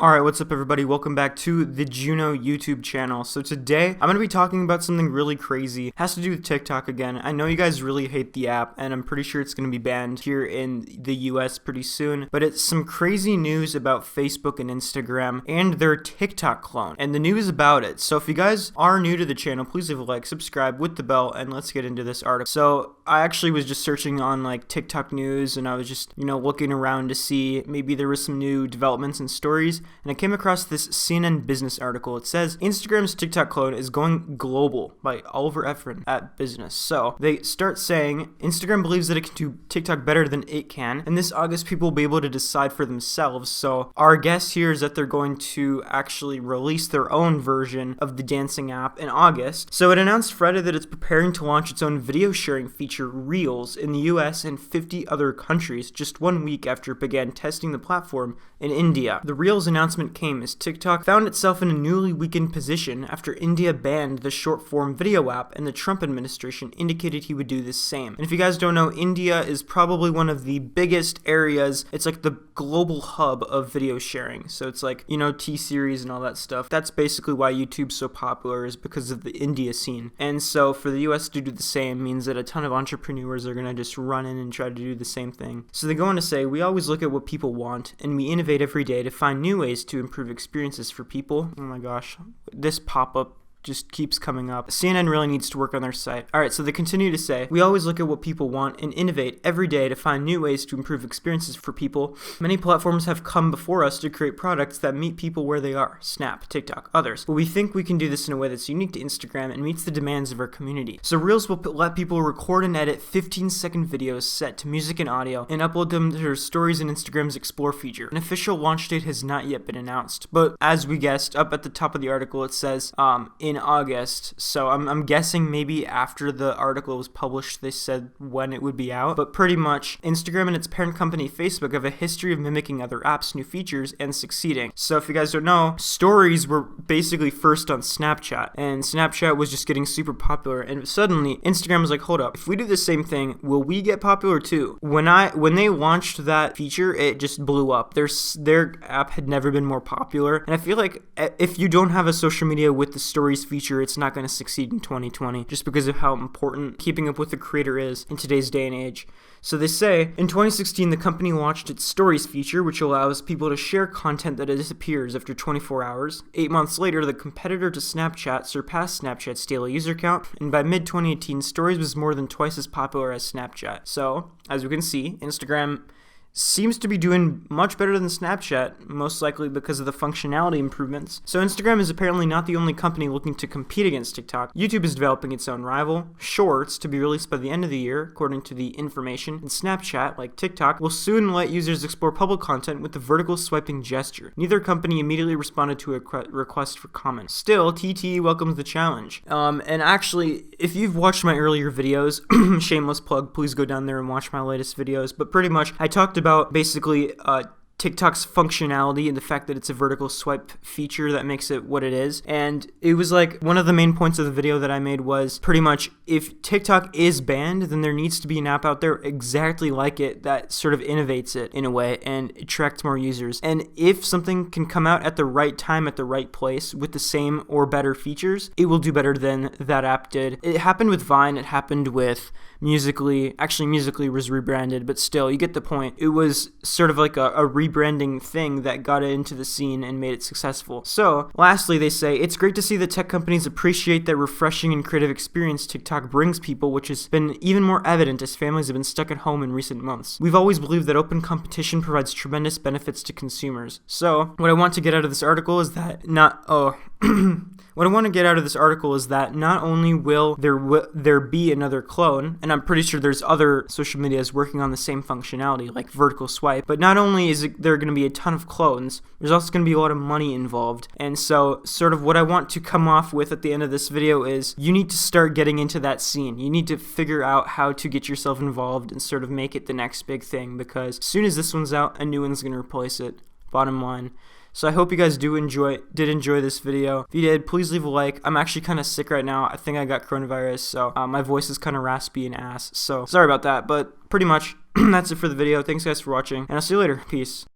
Alright, what's up everybody? Welcome back to the Juno YouTube channel. So today, I'm going to be talking about something really crazy. It has to do with TikTok again. I know you guys really hate the app, and I'm pretty sure it's going to be banned here in the US pretty soon. But it's some crazy news about Facebook and Instagram and their TikTok clone, and the news about it. So if you guys are new to the channel, please leave a like, subscribe with the bell, and let's get into this article. So I actually was just searching on like TikTok news, and I was just, looking around to see maybe there was some new developments and stories. And I came across this CNN Business article. It says Instagram's TikTok clone is going global by Oliver Efren at Business. So they start saying Instagram believes that it can do TikTok better than it can, and this August people will be able to decide for themselves. So our guess here is that they're going to actually release their own version of the dancing app in August. So it announced Friday that it's preparing to launch its own video sharing feature, Reels, in the US and 50 other countries just 1 week after it began testing the platform in India. The Reels announcement came as TikTok found itself in a newly weakened position after India banned the short-form video app, and the Trump administration indicated he would do the same. And if you guys don't know, India is probably one of the biggest areas. It's like the global hub of video sharing. So it's like, T-Series and all that stuff. That's basically why YouTube's so popular, is because of the India scene. And so for the US to do the same means that a ton of entrepreneurs are going to just run in and try to do the same thing. So they go on to say, we always look at what people want, and we innovate every day to find new ways to improve experiences for people. Oh my gosh, this pop-up just keeps coming up. CNN really needs to work on their site. Alright, so they continue to say, we always look at what people want and innovate every day to find new ways to improve experiences for people. Many platforms have come before us to create products that meet people where they are. Snap, TikTok, others. But we think we can do this in a way that's unique to Instagram and meets the demands of our community. So Reels will let people record and edit 15-second videos set to music and audio and upload them to their stories in Instagram's Explore feature. An official launch date has not yet been announced, but as we guessed, up at the top of the article it says in August, so I'm guessing maybe after the article was published they said when it would be out, but pretty much Instagram and its parent company Facebook have a history of mimicking other apps' new features and succeeding. So if you guys don't know, stories were basically first on Snapchat, and Snapchat was just getting super popular, and suddenly Instagram was like, hold up, if we do the same thing, will we get popular too? When they launched that feature, it just blew up. Their app had never been more popular, and I feel like if you don't have a social media with the stories feature, it's not going to succeed in 2020 just because of how important keeping up with the creator is in today's day and age. So they say, in 2016, the company launched its Stories feature, which allows people to share content that disappears after 24 hours. 8 months later, the competitor to Snapchat surpassed Snapchat's daily user count, and by mid-2018, Stories was more than twice as popular as Snapchat. So, as we can see, Instagram seems to be doing much better than Snapchat, most likely because of the functionality improvements. So Instagram is apparently not the only company looking to compete against TikTok. YouTube is developing its own rival, Shorts, to be released by the end of the year, according to the information. And Snapchat, like TikTok, will soon let users explore public content with the vertical swiping gesture. Neither company immediately responded to a request for comment. Still, TTE welcomes the challenge. And actually, if you've watched my earlier videos, shameless plug, please go down there and watch my latest videos, but pretty much I talked about basically TikTok's functionality and the fact that it's a vertical swipe feature that makes it what it is. And it was like one of the main points of the video that I made was pretty much, if TikTok is banned, then there needs to be an app out there exactly like it that sort of innovates it in a way and attracts more users. And if something can come out at the right time at the right place with the same or better features, it will do better than that app did. It happened with Vine, it happened with Musical.ly. Actually, Musical.ly was rebranded, but still, you get the point. It was sort of like a rebranding thing that got it into the scene and made it successful. So, lastly, they say, it's great to see that tech companies appreciate that refreshing and creative experience TikTok brings people, which has been even more evident as families have been stuck at home in recent months. We've always believed that open competition provides tremendous benefits to consumers. So, what I want to get out of this article is that what I want to get out of this article is that not only will there be another clone, and I'm pretty sure there's other social medias working on the same functionality, like vertical swipe, but not only is there going to be a ton of clones, there's also going to be a lot of money involved. And so sort of what I want to come off with at the end of this video is you need to start getting into that scene. You need to figure out how to get yourself involved and sort of make it the next big thing, because as soon as this one's out, a new one's going to replace it, bottom line. So I hope you guys did enjoy this video. If you did, please leave a like. I'm actually kind of sick right now. I think I got coronavirus, so my voice is kind of raspy and ass. So sorry about that, but pretty much that's it for the video. Thanks guys for watching, and I'll see you later. Peace.